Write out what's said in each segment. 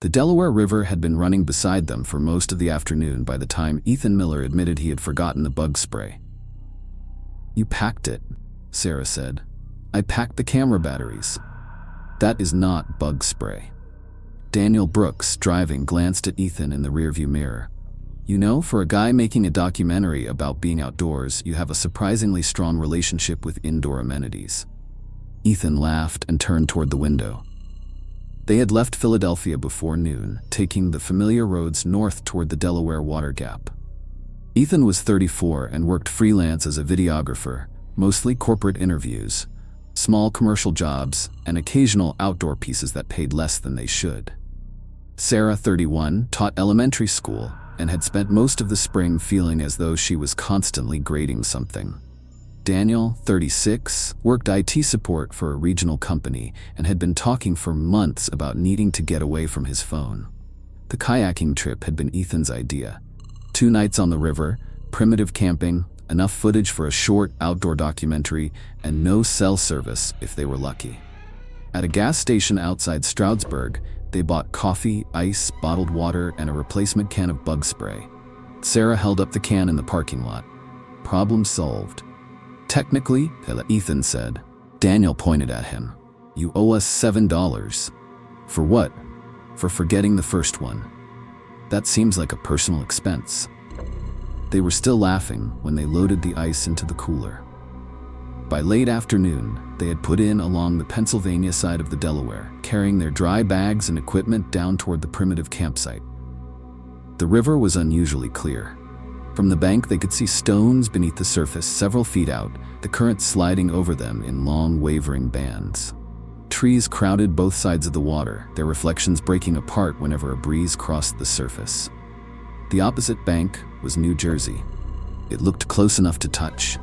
The Delaware River had been running beside them for most of the afternoon by the time Ethan Miller admitted he had forgotten the bug spray. "You packed it," Sarah said. "I packed the camera batteries." "That is not bug spray." Daniel Brooks, driving, glanced at Ethan in the rearview mirror. "You know, for a guy making a documentary about being outdoors, you have a surprisingly strong relationship with indoor amenities." Ethan laughed and turned toward the window. They had left Philadelphia before noon, taking the familiar roads north toward the Delaware Water Gap. Ethan was 34 and worked freelance as a videographer, mostly corporate interviews, small commercial jobs, and occasional outdoor pieces that paid less than they should. Sarah, 31, taught elementary school and had spent most of the spring feeling as though she was constantly grading something. Daniel, 36, worked IT support for a regional company and had been talking for months about needing to get away from his phone. The kayaking trip had been Ethan's idea. 2 nights on the river, primitive camping, enough footage for a short outdoor documentary, and no cell service if they were lucky. At a gas station outside Stroudsburg, they bought coffee, ice, bottled water, and a replacement can of bug spray. Sarah held up the can in the parking lot. Problem solved. "Technically," Ethan said. Daniel pointed at him. "You owe us $7. "For what?" "For forgetting the first one." "That seems like a personal expense." They were still laughing when they loaded the ice into the cooler. By late afternoon, they had put in along the Pennsylvania side of the Delaware, carrying their dry bags and equipment down toward the primitive campsite. The river was unusually clear. From the bank, they could see stones beneath the surface several feet out, the current sliding over them in long, wavering bands. Trees crowded both sides of the water, their reflections breaking apart whenever a breeze crossed the surface. The opposite bank was New Jersey. It looked close enough to touch.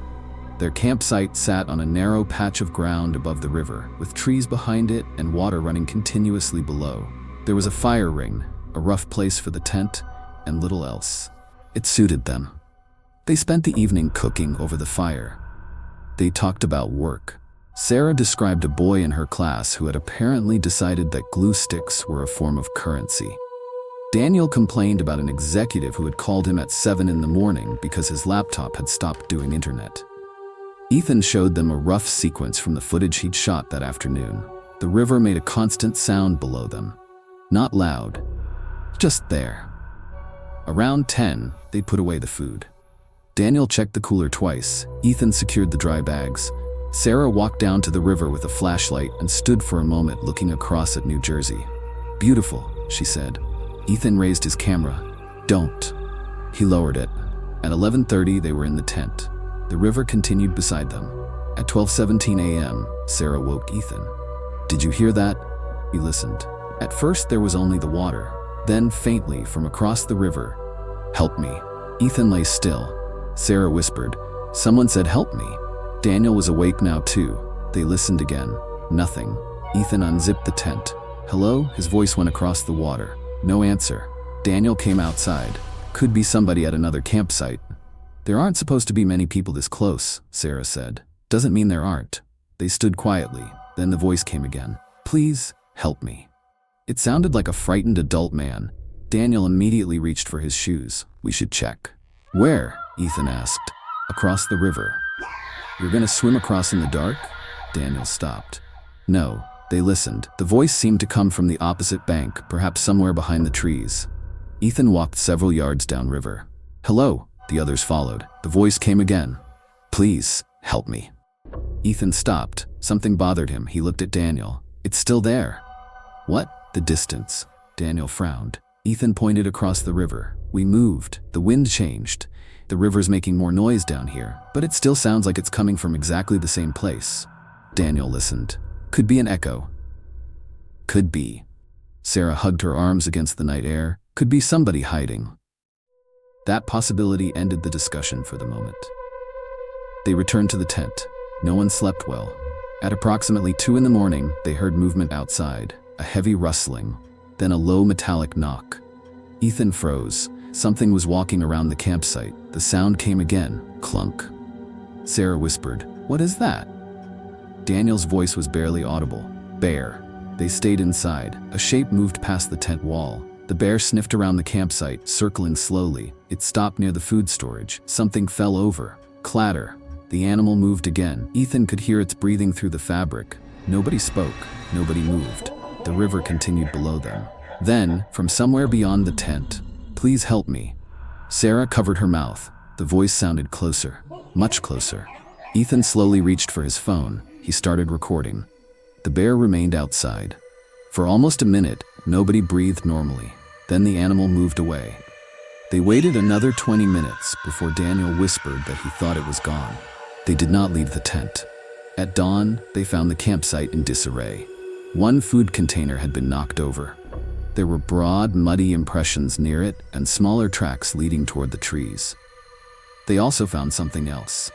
Their campsite sat on a narrow patch of ground above the river, with trees behind it and water running continuously below. There was a fire ring, a rough place for the tent, and little else. It suited them. They spent the evening cooking over the fire. They talked about work. Sarah described a boy in her class who had apparently decided that glue sticks were a form of currency. Daniel complained about an executive who had called him at 7 in the morning because his laptop had stopped doing internet. Ethan showed them a rough sequence from the footage he'd shot that afternoon. The river made a constant sound below them. Not loud, just there. Around 10, they put away the food. Daniel checked the cooler twice. Ethan secured the dry bags. Sarah walked down to the river with a flashlight and stood for a moment looking across at New Jersey. "Beautiful," she said. Ethan raised his camera. "Don't." He lowered it. At 11:30, they were in the tent. The river continued beside them. At 12:17 a.m., Sarah woke Ethan. "Did you hear that?" He listened. At first, there was only the water. Then, faintly, from across the river, "Help me." Ethan lay still. Sarah whispered, "Someone said help me." Daniel was awake now too. They listened again. Nothing. Ethan unzipped the tent. "Hello?" His voice went across the water. No answer. Daniel came outside. "Could be somebody at another campsite." "There aren't supposed to be many people this close," Sarah said. "Doesn't mean there aren't." They stood quietly. Then the voice came again. "Please, help me." It sounded like a frightened adult man. Daniel immediately reached for his shoes. "We should check." "Where?" Ethan asked. "Across the river." "You're gonna swim across in the dark?" Daniel stopped. "No." They listened. The voice seemed to come from the opposite bank, perhaps somewhere behind the trees. Ethan walked several yards downriver. "Hello." The others followed. The voice came again. "Please, help me." Ethan stopped. Something bothered him. He looked at Daniel. "It's still there." "What?" "The distance." Daniel frowned. Ethan pointed across the river. "We moved. The wind changed. The river's making more noise down here, but it still sounds like it's coming from exactly the same place." Daniel listened. "Could be an echo." "Could be." Sarah hugged her arms against the night air. "Could be somebody hiding." That possibility ended the discussion for the moment. They returned to the tent. No one slept well. At approximately 2 in the morning, they heard movement outside, a heavy rustling, then a low metallic knock. Ethan froze. Something was walking around the campsite. The sound came again, clunk. Sarah whispered, "What is that?" Daniel's voice was barely audible. "Bear." They stayed inside. A shape moved past the tent wall. The bear sniffed around the campsite, circling slowly. It stopped near the food storage. Something fell over. Clatter. The animal moved again. Ethan could hear its breathing through the fabric. Nobody spoke. Nobody moved. The river continued below them. Then, from somewhere beyond the tent, "Please help me." Sarah covered her mouth. The voice sounded closer. Much closer. Ethan slowly reached for his phone. He started recording. The bear remained outside. For almost a minute, nobody breathed normally. Then the animal moved away. They waited another 20 minutes before Daniel whispered that he thought it was gone. They did not leave the tent. At dawn, they found the campsite in disarray. One food container had been knocked over. There were broad, muddy impressions near it and smaller tracks leading toward the trees. They also found something else.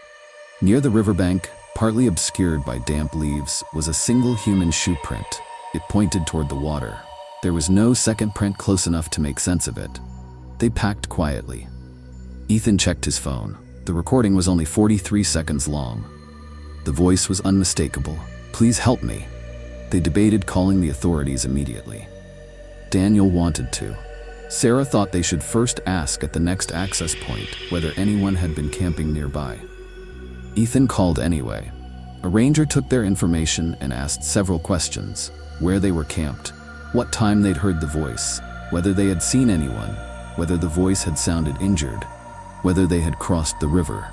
Near the riverbank, partly obscured by damp leaves, was a single human shoe print. It pointed toward the water. There was no second print close enough to make sense of it. They packed quietly. Ethan checked his phone. The recording was only 43 seconds long. The voice was unmistakable. "Please help me." They debated calling the authorities immediately. Daniel wanted to. Sarah thought they should first ask at the next access point whether anyone had been camping nearby. Ethan called anyway. A ranger took their information and asked several questions: where they were camped, what time they'd heard the voice, whether they had seen anyone, whether the voice had sounded injured, whether they had crossed the river.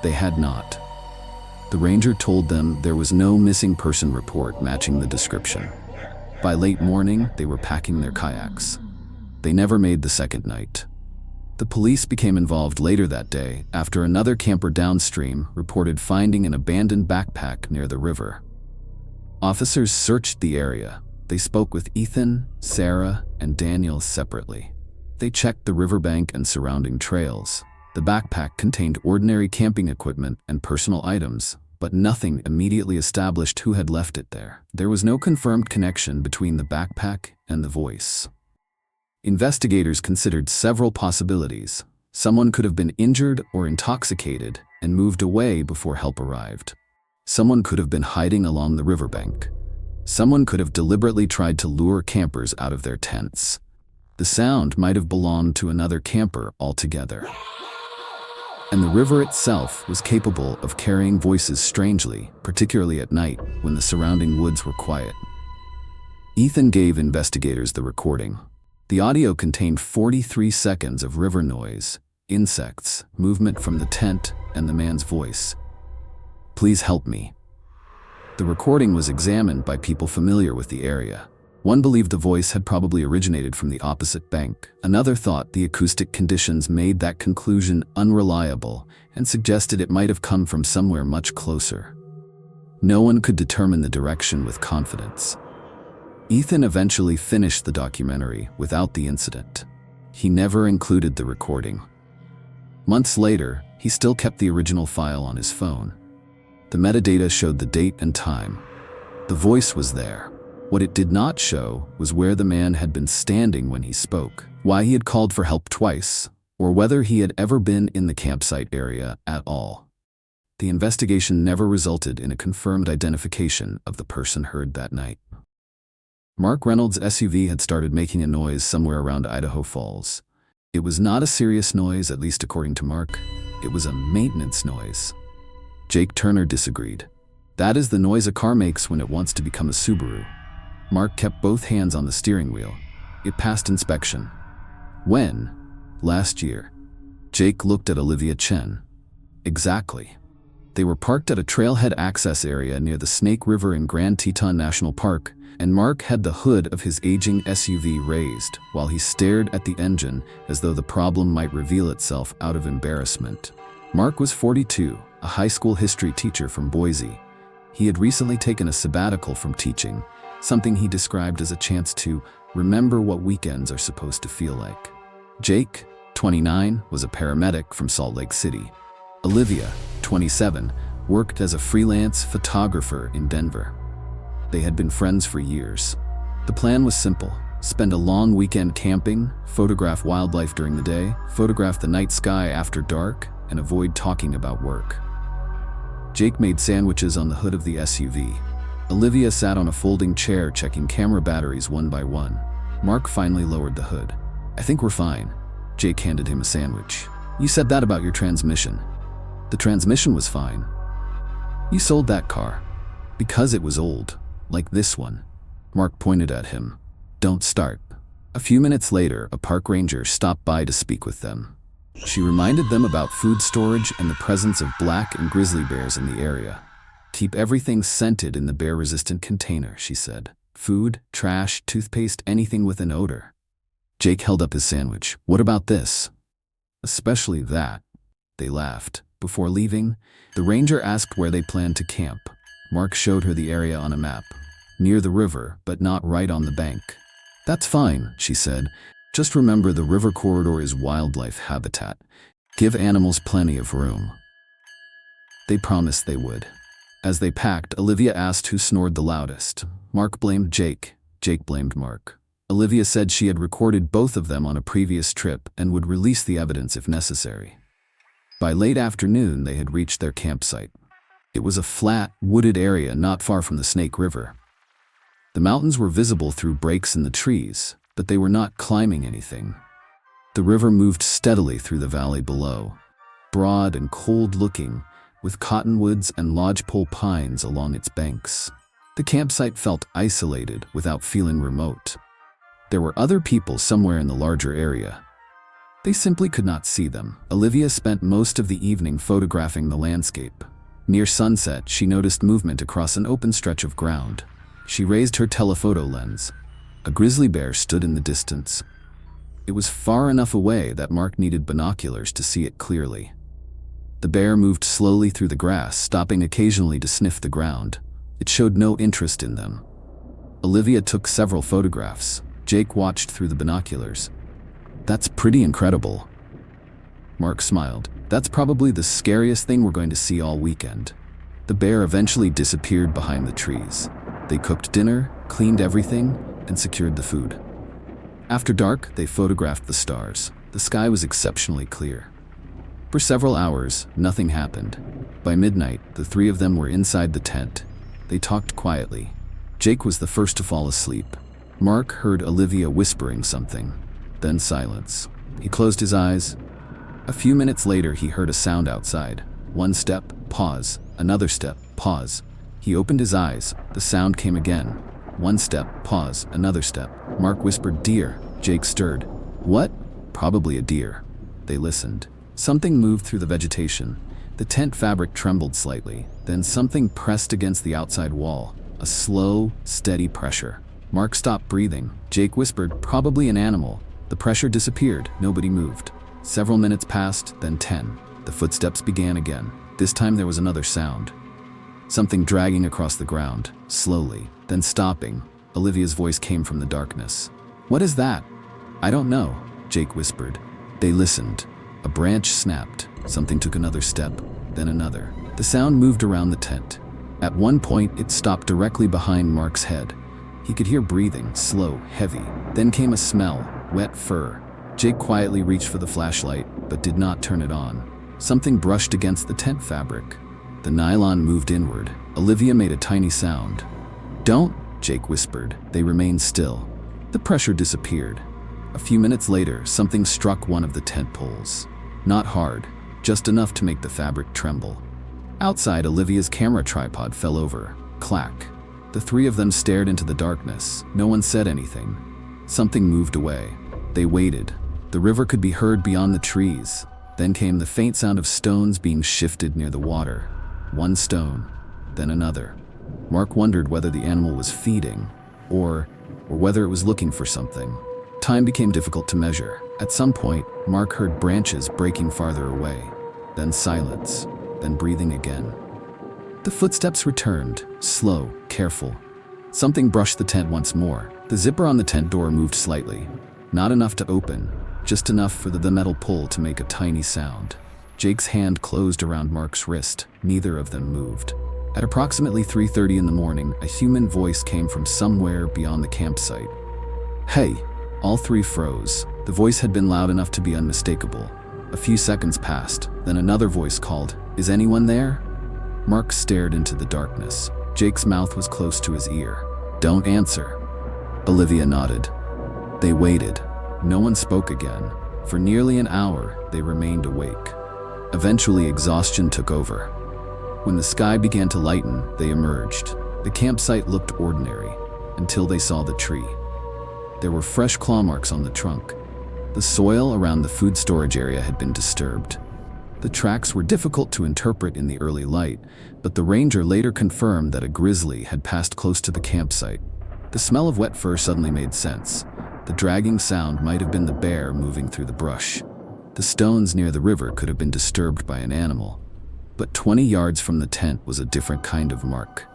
They had not. The ranger told them there was no missing person report matching the description. By late morning, they were packing their kayaks. They never made the second night. The police became involved later that day after another camper downstream reported finding an abandoned backpack near the river. Officers searched the area. They spoke with Ethan, Sarah, and Daniel separately. They checked the riverbank and surrounding trails. The backpack contained ordinary camping equipment and personal items, but nothing immediately established who had left it there. There was no confirmed connection between the backpack and the voice. Investigators considered several possibilities. Someone could have been injured or intoxicated and moved away before help arrived. Someone could have been hiding along the riverbank. Someone could have deliberately tried to lure campers out of their tents. The sound might have belonged to another camper altogether. And the river itself was capable of carrying voices strangely, particularly at night when the surrounding woods were quiet. Ethan gave investigators the recording. The audio contained 43 seconds of river noise, insects, movement from the tent, and the man's voice. "Please help me." The recording was examined by people familiar with the area. One believed the voice had probably originated from the opposite bank. Another thought the acoustic conditions made that conclusion unreliable and suggested it might have come from somewhere much closer. No one could determine the direction with confidence. Ethan eventually finished the documentary without the incident. He never included the recording. Months later, he still kept the original file on his phone. The metadata showed the date and time. The voice was there. What it did not show was where the man had been standing when he spoke, why he had called for help twice, or whether he had ever been in the campsite area at all. The investigation never resulted in a confirmed identification of the person heard that night. Mark Reynolds' SUV had started making a noise somewhere around Idaho Falls. It was not a serious noise, at least according to Mark. It was a maintenance noise. Jake Turner disagreed. "That is the noise a car makes when it wants to become a Subaru." Mark kept both hands on the steering wheel. It passed inspection. When? Last year. Jake looked at Olivia Chen. Exactly. They were parked at a trailhead access area near the Snake River in Grand Teton National Park, and Mark had the hood of his aging SUV raised while he stared at the engine as though the problem might reveal itself out of embarrassment. Mark was 42, a high school history teacher from Boise. He had recently taken a sabbatical from teaching, something he described as a chance to remember what weekends are supposed to feel like. Jake, 29, was a paramedic from Salt Lake City. Olivia, 27, worked as a freelance photographer in Denver. They had been friends for years. The plan was simple: spend a long weekend camping, photograph wildlife during the day, photograph the night sky after dark, and avoid talking about work. Jake made sandwiches on the hood of the SUV. Olivia sat on a folding chair checking camera batteries one by one. Mark finally lowered the hood. "I think we're fine." Jake handed him a sandwich. "You said that about your transmission." "The transmission was fine." "You sold that car." "Because it was old, like this one." Mark pointed at him. "Don't start." A few minutes later, a park ranger stopped by to speak with them. She reminded them about food storage and the presence of black and grizzly bears in the area. "Keep everything scented in the bear-resistant container," she said. "Food, trash, toothpaste, anything with an odor." Jake held up his sandwich. "What about this?" "Especially that." They laughed. Before leaving, the ranger asked where they planned to camp. Mark showed her the area on a map. "Near the river, but not right on the bank." "That's fine," she said. "Just remember the river corridor is wildlife habitat. Give animals plenty of room." They promised they would. As they packed, Olivia asked who snored the loudest. Mark blamed Jake. Jake blamed Mark. Olivia said she had recorded both of them on a previous trip and would release the evidence if necessary. By late afternoon, they had reached their campsite. It was a flat, wooded area not far from the Snake River. The mountains were visible through breaks in the trees, but they were not climbing anything. The river moved steadily through the valley below, broad and cold-looking, with cottonwoods and lodgepole pines along its banks. The campsite felt isolated without feeling remote. There were other people somewhere in the larger area. They simply could not see them. Olivia spent most of the evening photographing the landscape. Near sunset, she noticed movement across an open stretch of ground. She raised her telephoto lens. A grizzly bear stood in the distance. It was far enough away that Mark needed binoculars to see it clearly. The bear moved slowly through the grass, stopping occasionally to sniff the ground. It showed no interest in them. Olivia took several photographs. Jake watched through the binoculars. "That's pretty incredible." Mark smiled. "That's probably the scariest thing we're going to see all weekend." The bear eventually disappeared behind the trees. They cooked dinner, cleaned everything, and secured the food. After dark, they photographed the stars. The sky was exceptionally clear. For several hours, nothing happened. By midnight, the three of them were inside the tent. They talked quietly. Jake was the first to fall asleep. Mark heard Olivia whispering something, then silence. He closed his eyes. A few minutes later, he heard a sound outside. One step, pause. Another step, pause. He opened his eyes. The sound came again. One step, pause. Another step. Mark whispered, "Deer." Jake stirred. "What?" "Probably a deer." They listened. Something moved through the vegetation. The tent fabric trembled slightly. Then something pressed against the outside wall. A slow, steady pressure. Mark stopped breathing. Jake whispered, "Probably an animal." The pressure disappeared. Nobody moved. Several minutes passed, then 10. The footsteps began again. This time there was another sound. Something dragging across the ground, slowly, then stopping. Olivia's voice came from the darkness. "What is that?" "I don't know," Jake whispered. They listened. A branch snapped. Something took another step, then another. The sound moved around the tent. At one point, it stopped directly behind Mark's head. He could hear breathing, slow, heavy. Then came a smell, wet fur. Jake quietly reached for the flashlight, but did not turn it on. Something brushed against the tent fabric. The nylon moved inward. Olivia made a tiny sound. "Don't," Jake whispered. They remained still. The pressure disappeared. A few minutes later, something struck one of the tent poles. Not hard, just enough to make the fabric tremble. Outside, Olivia's camera tripod fell over. Clack. The three of them stared into the darkness. No one said anything. Something moved away. They waited. The river could be heard beyond the trees. Then came the faint sound of stones being shifted near the water. One stone, then another. Mark wondered whether the animal was feeding, or whether it was looking for something. Time became difficult to measure. At some point, Mark heard branches breaking farther away. Then silence, then breathing again. The footsteps returned, slow, careful. Something brushed the tent once more. The zipper on the tent door moved slightly. Not enough to open, just enough for the metal pull to make a tiny sound. Jake's hand closed around Mark's wrist. Neither of them moved. At approximately 3:30 in the morning, a human voice came from somewhere beyond the campsite. "Hey!" All three froze. The voice had been loud enough to be unmistakable. A few seconds passed, then another voice called, "Is anyone there?" Mark stared into the darkness. Jake's mouth was close to his ear. "Don't answer." Olivia nodded. They waited. No one spoke again. For nearly an hour, they remained awake. Eventually, exhaustion took over. When the sky began to lighten, they emerged. The campsite looked ordinary, until they saw the tree. There were fresh claw marks on the trunk. The soil around the food storage area had been disturbed. The tracks were difficult to interpret in the early light, but the ranger later confirmed that a grizzly had passed close to the campsite. The smell of wet fur suddenly made sense. The dragging sound might have been the bear moving through the brush. The stones near the river could have been disturbed by an animal. But 20 yards from the tent was a different kind of mark.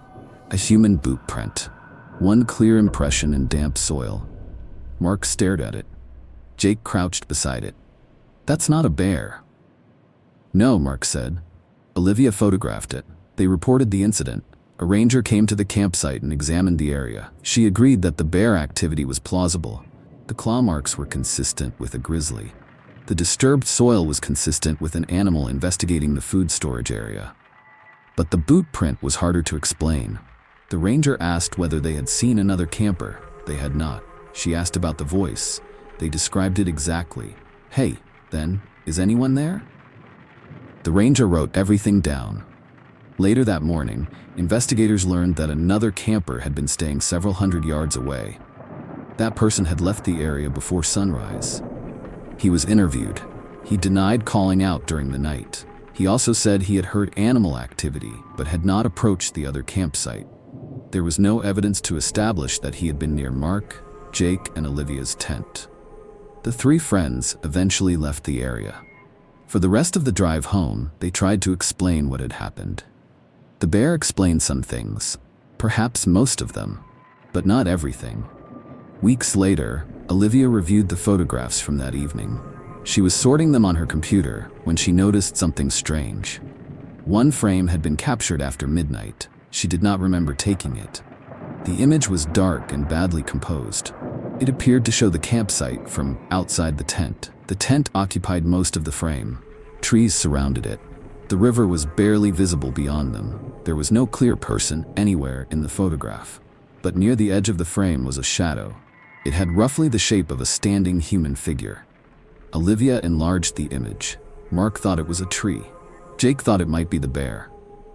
A human boot print. One clear impression in damp soil. Mark stared at it. Jake crouched beside it. "That's not a bear." "No," Mark said. Olivia photographed it. They reported the incident. A ranger came to the campsite and examined the area. She agreed that the bear activity was plausible. The claw marks were consistent with a grizzly. The disturbed soil was consistent with an animal investigating the food storage area. But the boot print was harder to explain. The ranger asked whether they had seen another camper. They had not. She asked about the voice. They described it exactly. "Hey, then, is anyone there?" The ranger wrote everything down. Later that morning, investigators learned that another camper had been staying several hundred yards away. That person had left the area before sunrise. He was interviewed. He denied calling out during the night. He also said he had heard animal activity, but had not approached the other campsite. There was no evidence to establish that he had been near Mark, Jake, and Olivia's tent. The three friends eventually left the area. For the rest of the drive home, they tried to explain what had happened. The bear explained some things, perhaps most of them, but not everything. Weeks later, Olivia reviewed the photographs from that evening. She was sorting them on her computer when she noticed something strange. One frame had been captured after midnight. She did not remember taking it. The image was dark and badly composed. It appeared to show the campsite from outside the tent. The tent occupied most of the frame. Trees surrounded it. The river was barely visible beyond them. There was no clear person anywhere in the photograph. But near the edge of the frame was a shadow. It had roughly the shape of a standing human figure. Olivia enlarged the image. Mark thought it was a tree. Jake thought it might be the bear.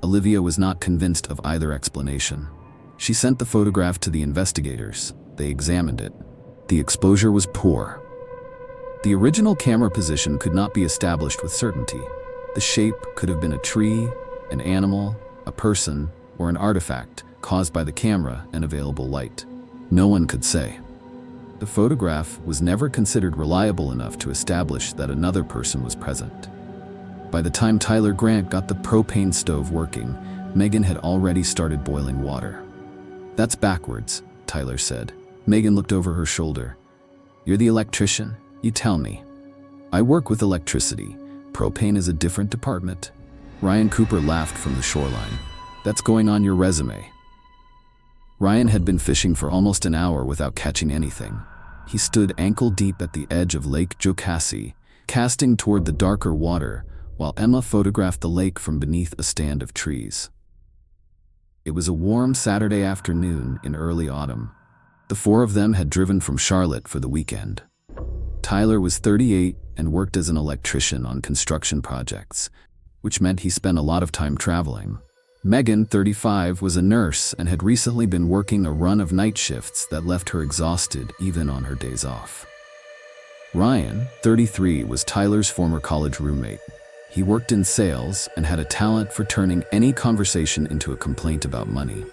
Olivia was not convinced of either explanation. She sent the photograph to the investigators. They examined it. The exposure was poor. The original camera position could not be established with certainty. The shape could have been a tree, an animal, a person, or an artifact caused by the camera and available light. No one could say. The photograph was never considered reliable enough to establish that another person was present. By the time Tyler Grant got the propane stove working, Megan had already started boiling water. "That's backwards," Tyler said. Megan looked over her shoulder. "You're the electrician? You tell me." "I work with electricity. Propane is a different department." Ryan Cooper laughed from the shoreline. "That's going on your resume." Ryan had been fishing for almost an hour without catching anything. He stood ankle-deep at the edge of Lake Jocassee, casting toward the darker water, while Emma photographed the lake from beneath a stand of trees. It was a warm Saturday afternoon in early autumn. The four of them had driven from Charlotte for the weekend. Tyler was 38 and worked as an electrician on construction projects, which meant he spent a lot of time traveling. Megan, 35, was a nurse and had recently been working a run of night shifts that left her exhausted even on her days off. Ryan, 33, was Tyler's former college roommate. He worked in sales and had a talent for turning any conversation into a complaint about money.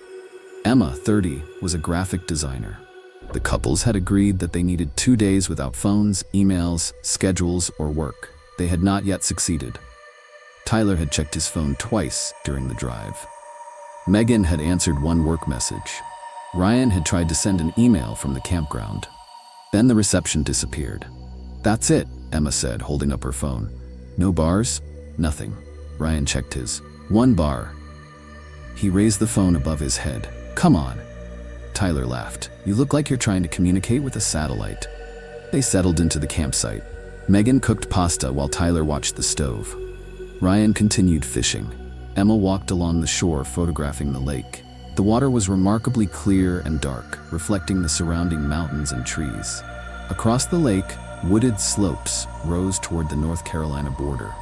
Emma, 30, was a graphic designer. The couples had agreed that they needed 2 days without phones, emails, schedules, or work. They had not yet succeeded. Tyler had checked his phone twice during the drive. Megan had answered one work message. Ryan had tried to send an email from the campground. Then the reception disappeared. "That's it," Emma said, holding up her phone. "No bars? Nothing." Ryan checked his. "One bar." He raised the phone above his head. "Come on." Tyler laughed. "You look like you're trying to communicate with a satellite." They settled into the campsite. Megan cooked pasta while Tyler watched the stove. Ryan continued fishing. Emma walked along the shore photographing the lake. The water was remarkably clear and dark, reflecting the surrounding mountains and trees. Across the lake, wooded slopes rose toward the North Carolina border.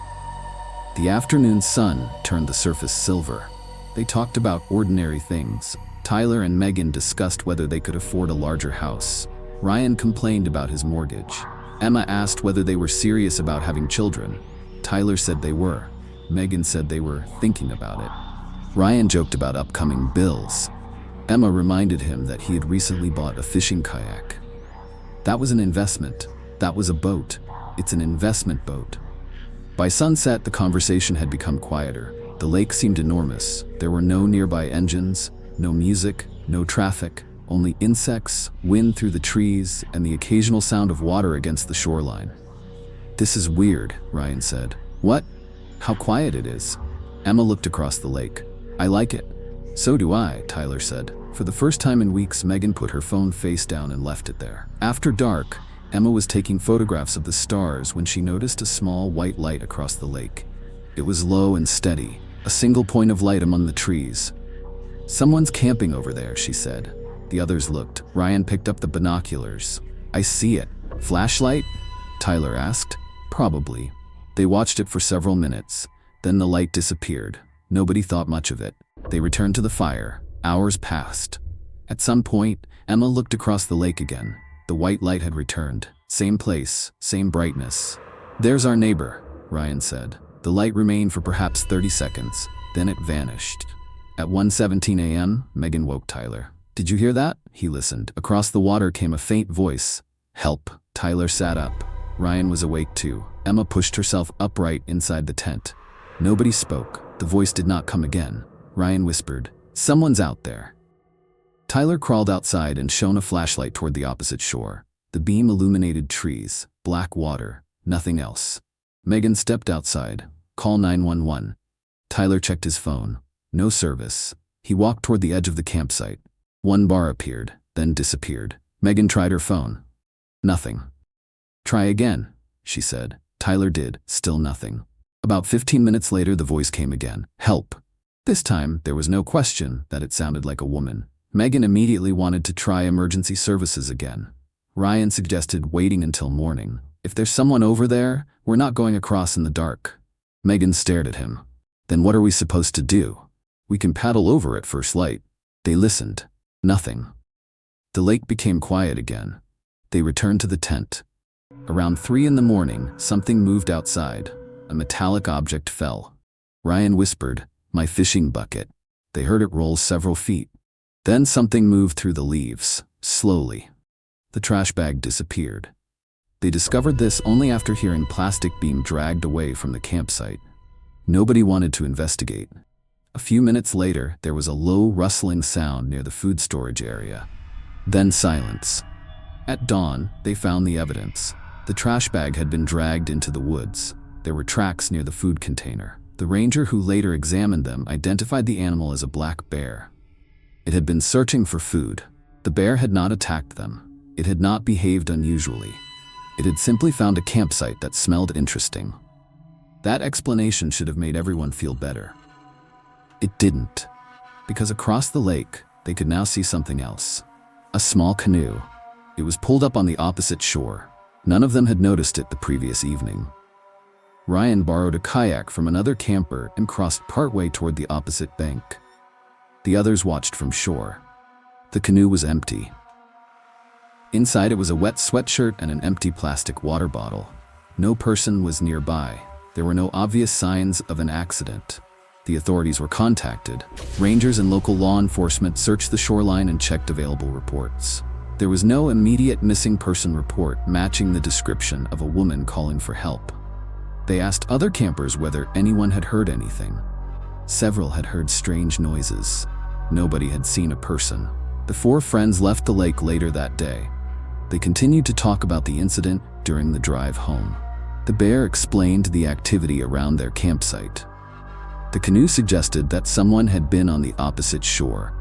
The afternoon sun turned the surface silver. They talked about ordinary things. Tyler and Megan discussed whether they could afford a larger house. Ryan complained about his mortgage. Emma asked whether they were serious about having children. Tyler said they were. Megan said they were thinking about it. Ryan joked about upcoming bills. Emma reminded him that he had recently bought a fishing kayak. That was an investment. That was a boat. It's an investment boat. By sunset, the conversation had become quieter. The lake seemed enormous. There were no nearby engines, no music, no traffic, only insects, wind through the trees, and the occasional sound of water against the shoreline. "This is weird," Ryan said. "What?" "How quiet it is." Emma looked across the lake. "I like it." "So do I," Tyler said. For the first time in weeks, Megan put her phone face down and left it there. After dark, Emma was taking photographs of the stars when she noticed a small white light across the lake. It was low and steady, a single point of light among the trees. "Someone's camping over there," she said. The others looked. Ryan picked up the binoculars. "I see it." "Flashlight?" Tyler asked. "Probably." They watched it for several minutes. Then the light disappeared. Nobody thought much of it. They returned to the fire. Hours passed. At some point, Emma looked across the lake again. The white light had returned. Same place, same brightness. "There's our neighbor," Ryan said. The light remained for perhaps 30 seconds. Then it vanished. At 1:17 a.m., Megan woke Tyler. "Did you hear that?" He listened. Across the water came a faint voice. "Help." Tyler sat up. Ryan was awake too. Emma pushed herself upright inside the tent. Nobody spoke. The voice did not come again. Ryan whispered, "Someone's out there." Tyler crawled outside and shone a flashlight toward the opposite shore. The beam illuminated trees, black water, nothing else. Megan stepped outside. "Call 911. Tyler checked his phone. No service. He walked toward the edge of the campsite. One bar appeared, then disappeared. Megan tried her phone. Nothing. "Try again," she said. Tyler did, still nothing. About 15 minutes later, the voice came again. "Help." This time, there was no question that it sounded like a woman. Megan immediately wanted to try emergency services again. Ryan suggested waiting until morning. "If there's someone over there, we're not going across in the dark." Megan stared at him. "Then what are we supposed to do?" "We can paddle over at first light." They listened. Nothing. The lake became quiet again. They returned to the tent. Around 3 in the morning, something moved outside. A metallic object fell. Ryan whispered, "My fishing bucket." They heard it roll several feet. Then something moved through the leaves, slowly. The trash bag disappeared. They discovered this only after hearing plastic being dragged away from the campsite. Nobody wanted to investigate. A few minutes later, there was a low rustling sound near the food storage area. Then silence. At dawn, they found the evidence. The trash bag had been dragged into the woods. There were tracks near the food container. The ranger who later examined them identified the animal as a black bear. It had been searching for food. The bear had not attacked them. It had not behaved unusually. It had simply found a campsite that smelled interesting. That explanation should have made everyone feel better. It didn't, because across the lake, they could now see something else. A small canoe. It was pulled up on the opposite shore. None of them had noticed it the previous evening. Ryan borrowed a kayak from another camper and crossed partway toward the opposite bank. The others watched from shore. The canoe was empty. Inside it was a wet sweatshirt and an empty plastic water bottle. No person was nearby. There were no obvious signs of an accident. The authorities were contacted. Rangers and local law enforcement searched the shoreline and checked available reports. There was no immediate missing person report matching the description of a woman calling for help. They asked other campers whether anyone had heard anything. Several had heard strange noises. Nobody had seen a person. The 4 friends left the lake later that day. They continued to talk about the incident during the drive home. The bear explained the activity around their campsite. The canoe suggested that someone had been on the opposite shore,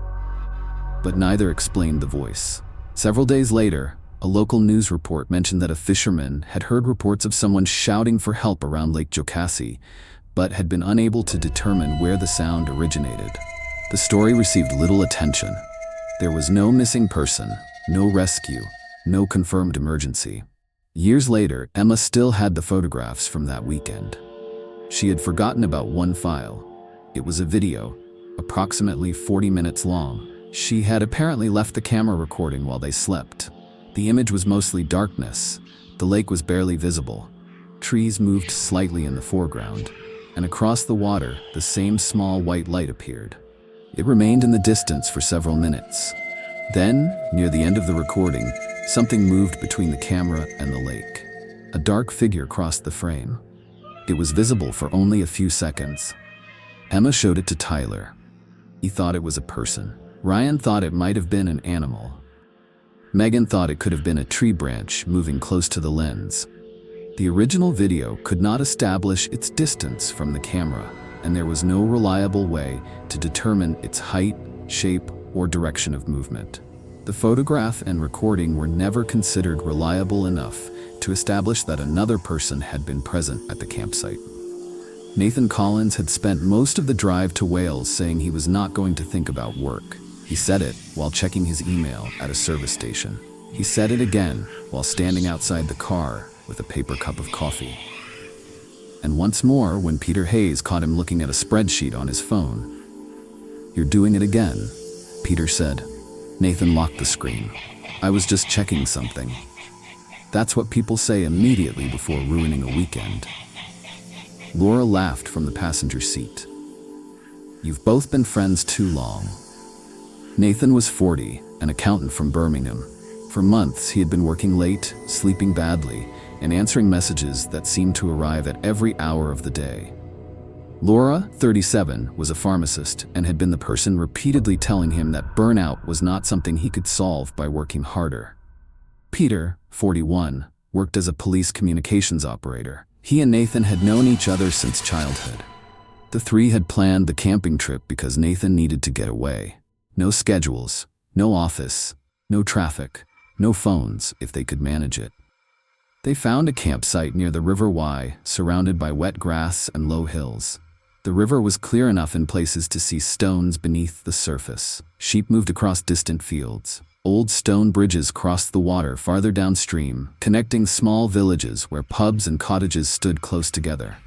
but neither explained the voice. Several days later, a local news report mentioned that a fisherman had heard reports of someone shouting for help around Lake Jocassee, but had been unable to determine where the sound originated. The story received little attention. There was no missing person, no rescue, no confirmed emergency. Years later, Emma still had the photographs from that weekend. She had forgotten about one file. It was a video, approximately 40 minutes long. She had apparently left the camera recording while they slept. The image was mostly darkness. The lake was barely visible. Trees moved slightly in the foreground, and across the water, the same small white light appeared. It remained in the distance for several minutes. Then, near the end of the recording, something moved between the camera and the lake. A dark figure crossed the frame. It was visible for only a few seconds. Emma showed it to Tyler. He thought it was a person. Ryan thought it might have been an animal. Megan thought it could have been a tree branch moving close to the lens. The original video could not establish its distance from the camera, and there was no reliable way to determine its height, shape, or direction of movement. The photograph and recording were never considered reliable enough to establish that another person had been present at the campsite. Nathan Collins had spent most of the drive to Wales saying he was not going to think about work. He said it while checking his email at a service station. He said it again while standing outside the car with a paper cup of coffee. And once more when Peter Hayes caught him looking at a spreadsheet on his phone. "You're doing it again," Peter said. Nathan locked the screen. "I was just checking something." That's what people say immediately before ruining a weekend. Laura laughed from the passenger seat. "You've both been friends too long." Nathan was 40, an accountant from Birmingham. For months, he had been working late, sleeping badly, and answering messages that seemed to arrive at every hour of the day. Laura, 37, was a pharmacist and had been the person repeatedly telling him that burnout was not something he could solve by working harder. Peter, 41, worked as a police communications operator. He and Nathan had known each other since childhood. The three had planned the camping trip because Nathan needed to get away. No schedules, no office, no traffic, no phones if they could manage it. They found a campsite near the River Wye, surrounded by wet grass and low hills. The river was clear enough in places to see stones beneath the surface. Sheep moved across distant fields. Old stone bridges crossed the water farther downstream, connecting small villages where pubs and cottages stood close together.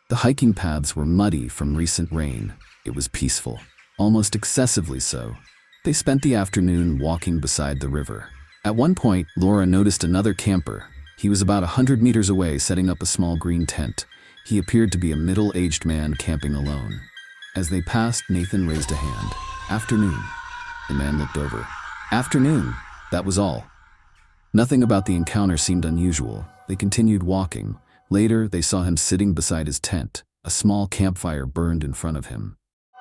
The hiking paths were muddy from recent rain. It was peaceful, almost excessively so. They spent the afternoon walking beside the river. At one point, Laura noticed another camper. He was about 100 meters away, setting up a small green tent. He appeared to be a middle-aged man camping alone. As they passed, Nathan raised a hand. "Afternoon." The man looked over. "Afternoon." That was all. Nothing about the encounter seemed unusual. They continued walking. Later, they saw him sitting beside his tent. A small campfire burned in front of him.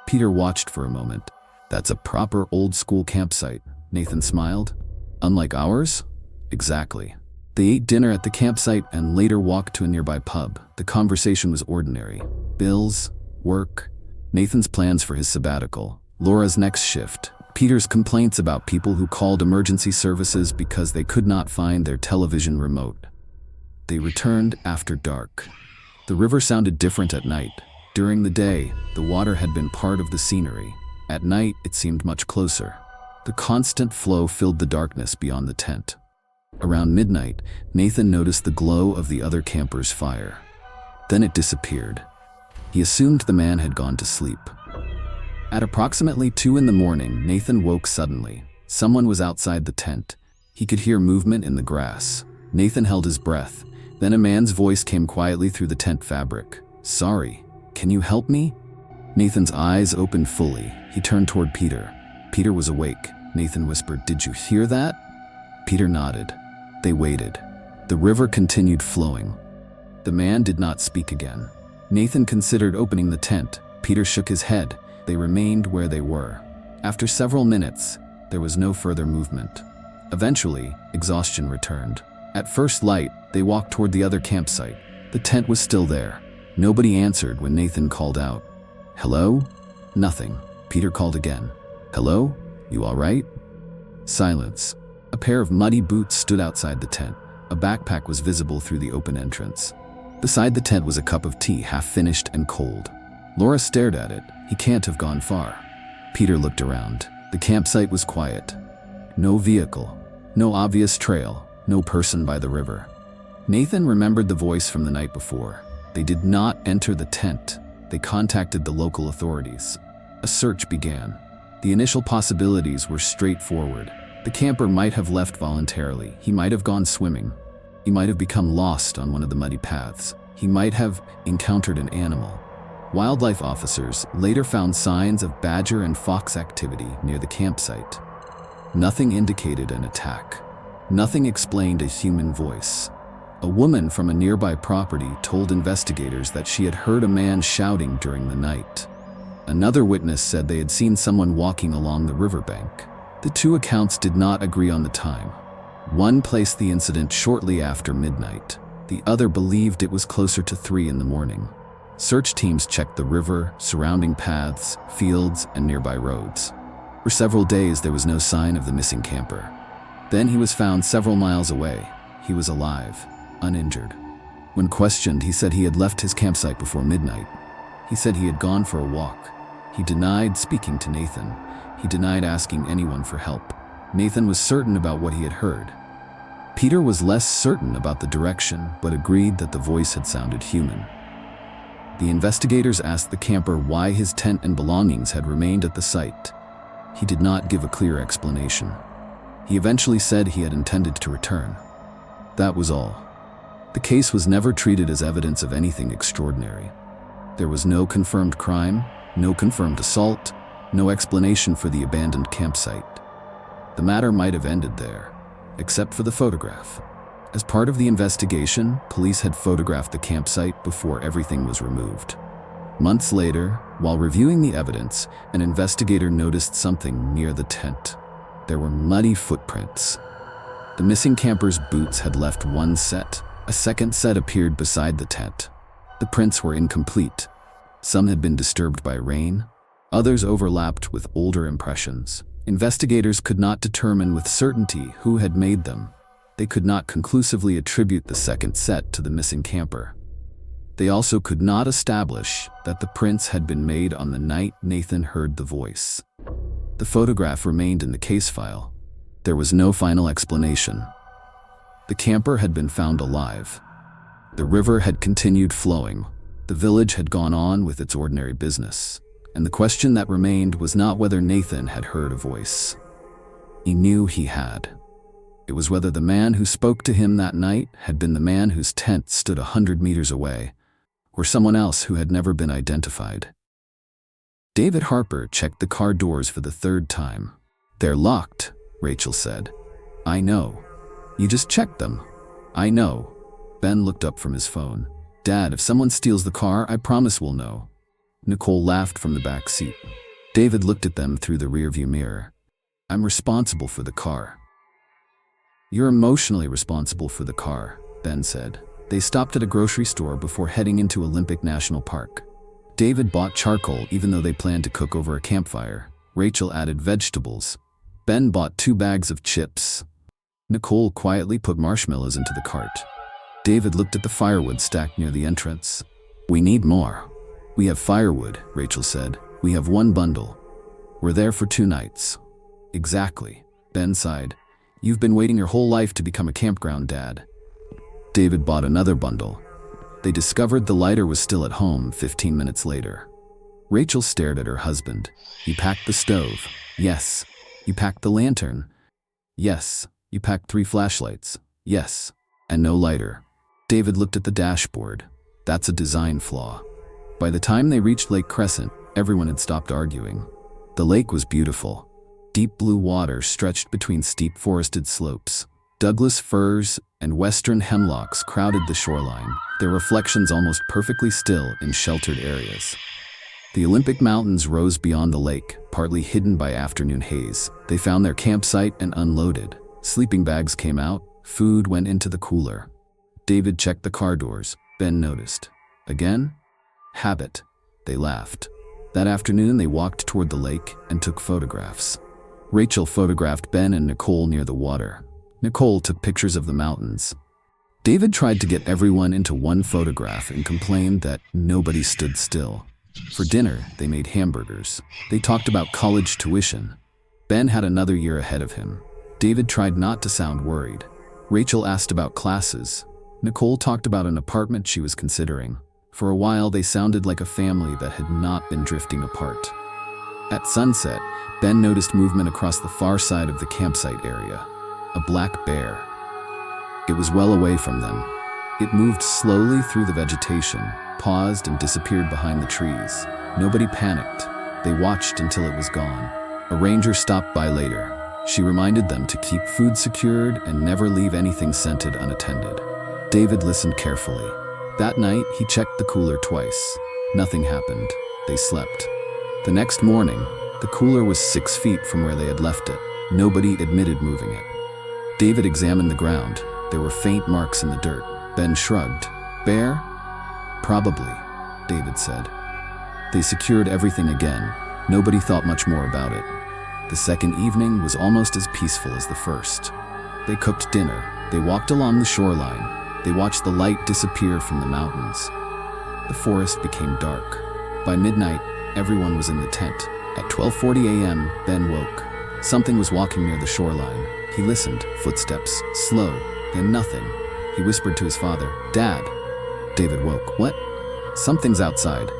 Peter watched for a moment. "That's a proper old-school campsite," Nathan smiled. "Unlike ours?" "Exactly." They ate dinner at the campsite and later walked to a nearby pub. The conversation was ordinary. Bills, work, Nathan's plans for his sabbatical, Laura's next shift, Peter's complaints about people who called emergency services because they could not find their television remote. They returned after dark. The river sounded different at night. During the day, the water had been part of the scenery. At night, it seemed much closer. The constant flow filled the darkness beyond the tent. Around midnight, Nathan noticed the glow of the other camper's fire. Then it disappeared. He assumed the man had gone to sleep. At approximately 2 in the morning, Nathan woke suddenly. Someone was outside the tent. He could hear movement in the grass. Nathan held his breath. Then a man's voice came quietly through the tent fabric. "Sorry, can you help me?" Nathan's eyes opened fully. He turned toward Peter. Peter was awake. Nathan whispered, "Did you hear that?" Peter nodded. They waited. The river continued flowing. The man did not speak again. Nathan considered opening the tent. Peter shook his head. They remained where they were. After several minutes, there was no further movement. Eventually, exhaustion returned. At first light, they walked toward the other campsite. The tent was still there. Nobody answered when Nathan called out. "Hello?" Nothing. Peter called again. "Hello? You all right?" Silence. A pair of muddy boots stood outside the tent. A backpack was visible through the open entrance. Beside the tent was a cup of tea, half finished and cold. Laura stared at it. "He can't have gone far." Peter looked around. The campsite was quiet. No vehicle, no obvious trail, no person by the river. Nathan remembered the voice from the night before. They did not enter the tent. They contacted the local authorities. A search began. The initial possibilities were straightforward. The camper might have left voluntarily. He might have gone swimming. He might have become lost on one of the muddy paths. He might have encountered an animal. Wildlife officers later found signs of badger and fox activity near the campsite. Nothing indicated an attack. Nothing explained a human voice. A woman from a nearby property told investigators that she had heard a man shouting during the night. Another witness said they had seen someone walking along the riverbank. The two accounts did not agree on the time. One placed the incident shortly after midnight. The other believed it was closer to 3 in the morning. Search teams checked the river, surrounding paths, fields, and nearby roads. For several days, there was no sign of the missing camper. Then he was found several miles away. He was alive, uninjured. When questioned, he said he had left his campsite before midnight. He said he had gone for a walk. He denied speaking to Nathan. He denied asking anyone for help. Nathan was certain about what he had heard. Peter was less certain about the direction, but agreed that the voice had sounded human. The investigators asked the camper why his tent and belongings had remained at the site. He did not give a clear explanation. He eventually said he had intended to return. That was all. The case was never treated as evidence of anything extraordinary. There was no confirmed crime, no confirmed assault, no explanation for the abandoned campsite. The matter might have ended there, except for the photograph. As part of the investigation, police had photographed the campsite before everything was removed. Months later, while reviewing the evidence, an investigator noticed something near the tent. There were muddy footprints. The missing camper's boots had left one set. A second set appeared beside the tent. The prints were incomplete. Some had been disturbed by rain. Others overlapped with older impressions. Investigators could not determine with certainty who had made them. They could not conclusively attribute the second set to the missing camper. They also could not establish that the prints had been made on the night Nathan heard the voice. The photograph remained in the case file. There was no final explanation. The camper had been found alive. The river had continued flowing. The village had gone on with its ordinary business. And the question that remained was not whether Nathan had heard a voice. He knew he had. It was whether the man who spoke to him that night had been the man whose tent stood 100 meters away, or someone else who had never been identified. David Harper checked the car doors for the 3rd time. "They're locked," Rachel said. "I know. You just checked them." "I know." Ben looked up from his phone. "Dad, if someone steals the car, I promise we'll know." Nicole laughed from the back seat. David looked at them through the rearview mirror. "I'm responsible for the car." "You're emotionally responsible for the car," Ben said. They stopped at a grocery store before heading into Olympic National Park. David bought charcoal even though they planned to cook over a campfire. Rachel added vegetables. Ben bought 2 bags of chips. Nicole quietly put marshmallows into the cart. David looked at the firewood stacked near the entrance. "We need more." "We have firewood," Rachel said. "We have 1 bundle. We're there for 2 nights." "Exactly," Ben sighed. "You've been waiting your whole life to become a campground dad." David bought another bundle. They discovered the lighter was still at home 15 minutes later. Rachel stared at her husband. "You packed the stove." "Yes." "You packed the lantern." "Yes." "You packed 3 flashlights." "Yes." "And no lighter." David looked at the dashboard. "That's a design flaw." By the time they reached Lake Crescent, everyone had stopped arguing. The lake was beautiful. Deep blue water stretched between steep forested slopes. Douglas firs and western hemlocks crowded the shoreline, their reflections almost perfectly still in sheltered areas. The Olympic Mountains rose beyond the lake, partly hidden by afternoon haze. They found their campsite and unloaded. Sleeping bags came out, food went into the cooler. David checked the car doors. Ben noticed. "Again?" "Habit." They laughed. That afternoon they walked toward the lake and took photographs. Rachel photographed Ben and Nicole near the water. Nicole took pictures of the mountains. David tried to get everyone into one photograph and complained that nobody stood still. For dinner, they made hamburgers. They talked about college tuition. Ben had another year ahead of him. David tried not to sound worried. Rachel asked about classes. Nicole talked about an apartment she was considering. For a while, they sounded like a family that had not been drifting apart. At sunset, Ben noticed movement across the far side of the campsite area. A black bear. It was well away from them. It moved slowly through the vegetation, paused and disappeared behind the trees. Nobody panicked. They watched until it was gone. A ranger stopped by later. She reminded them to keep food secured and never leave anything scented unattended. David listened carefully. That night, he checked the cooler twice. Nothing happened. They slept. The next morning, the cooler was 6 feet from where they had left it. Nobody admitted moving it. David examined the ground. There were faint marks in the dirt. Ben shrugged. Bear? Probably, David said. They secured everything again. Nobody thought much more about it. The second evening was almost as peaceful as the first. They cooked dinner. They walked along the shoreline. They watched the light disappear from the mountains. The forest became dark. By midnight, everyone was in the tent. At 12:40 a.m., Ben woke. Something was walking near the shoreline. He listened. Footsteps. Slow. Then nothing. He whispered to his father, "Dad." David woke. "What?" "Something's outside."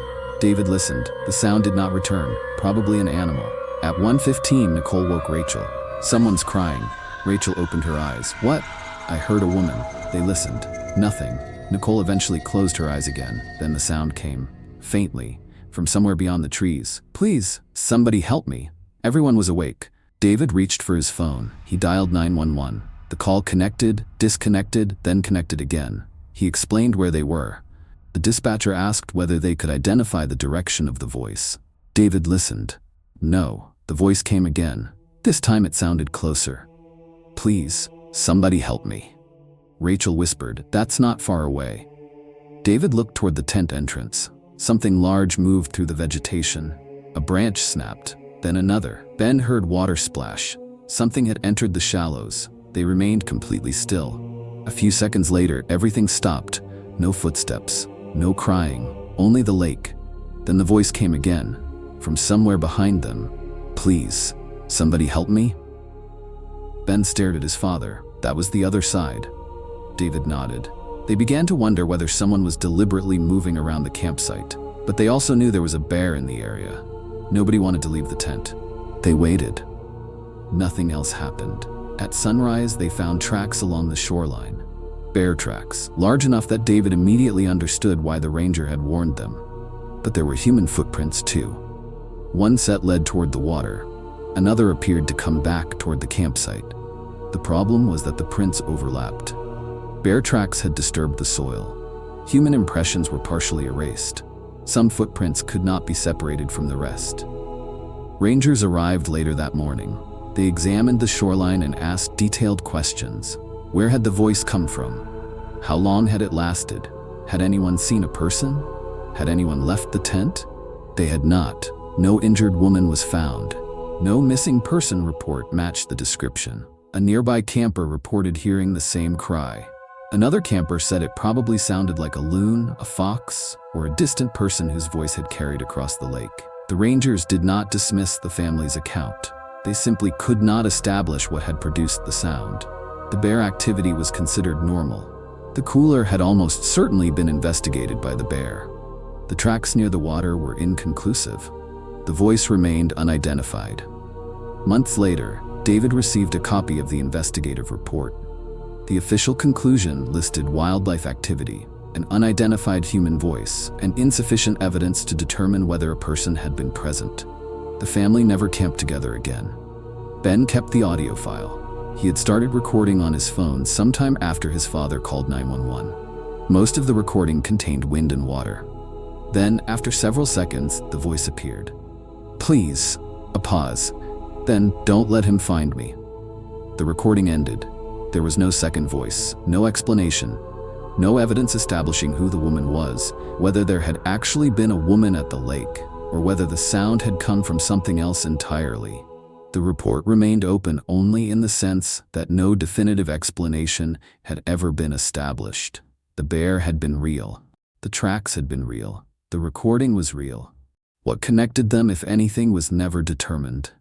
David listened. The sound did not return. Probably an animal. At 1:15, Nicole woke Rachel. "Someone's crying." Rachel opened her eyes. "What?" "I heard a woman." They listened. Nothing. Nicole eventually closed her eyes again. Then the sound came. Faintly. From somewhere beyond the trees. "Please, somebody help me." Everyone was awake. David reached for his phone. He dialed 911. The call connected, disconnected, then connected again. He explained where they were. The dispatcher asked whether they could identify the direction of the voice. David listened. No. The voice came again. This time it sounded closer. "Please, somebody help me." Rachel whispered, "That's not far away." David looked toward the tent entrance. Something large moved through the vegetation. A branch snapped, then another. Ben heard water splash. Something had entered the shallows. They remained completely still. A few seconds later, everything stopped. No footsteps, no crying, only the lake. Then the voice came again, from somewhere behind them. "Please, somebody help me?" Ben stared at his father. That was the other side. David nodded. They began to wonder whether someone was deliberately moving around the campsite, but they also knew there was a bear in the area. Nobody wanted to leave the tent. They waited. Nothing else happened. At sunrise, they found tracks along the shoreline. Bear tracks, large enough that David immediately understood why the ranger had warned them. But there were human footprints too. One set led toward the water. Another appeared to come back toward the campsite. The problem was that the prints overlapped. Bear tracks had disturbed the soil. Human impressions were partially erased. Some footprints could not be separated from the rest. Rangers arrived later that morning. They examined the shoreline and asked detailed questions. Where had the voice come from? How long had it lasted? Had anyone seen a person? Had anyone left the tent? They had not. No injured woman was found. No missing person report matched the description. A nearby camper reported hearing the same cry. Another camper said it probably sounded like a loon, a fox, or a distant person whose voice had carried across the lake. The rangers did not dismiss the family's account. They simply could not establish what had produced the sound. The bear activity was considered normal. The cooler had almost certainly been investigated by the bear. The tracks near the water were inconclusive. The voice remained unidentified. Months later, David received a copy of the investigative report. The official conclusion listed wildlife activity, an unidentified human voice, and insufficient evidence to determine whether a person had been present. The family never camped together again. Ben kept the audio file. He had started recording on his phone sometime after his father called 911. Most of the recording contained wind and water. Then, after several seconds, the voice appeared. "Please." A pause. Then, "Don't let him find me." The recording ended. There was no second voice, no explanation, no evidence establishing who the woman was, whether there had actually been a woman at the lake, or whether the sound had come from something else entirely. The report remained open only in the sense that no definitive explanation had ever been established. The bear had been real. The tracks had been real. The recording was real. What connected them, if anything, was never determined.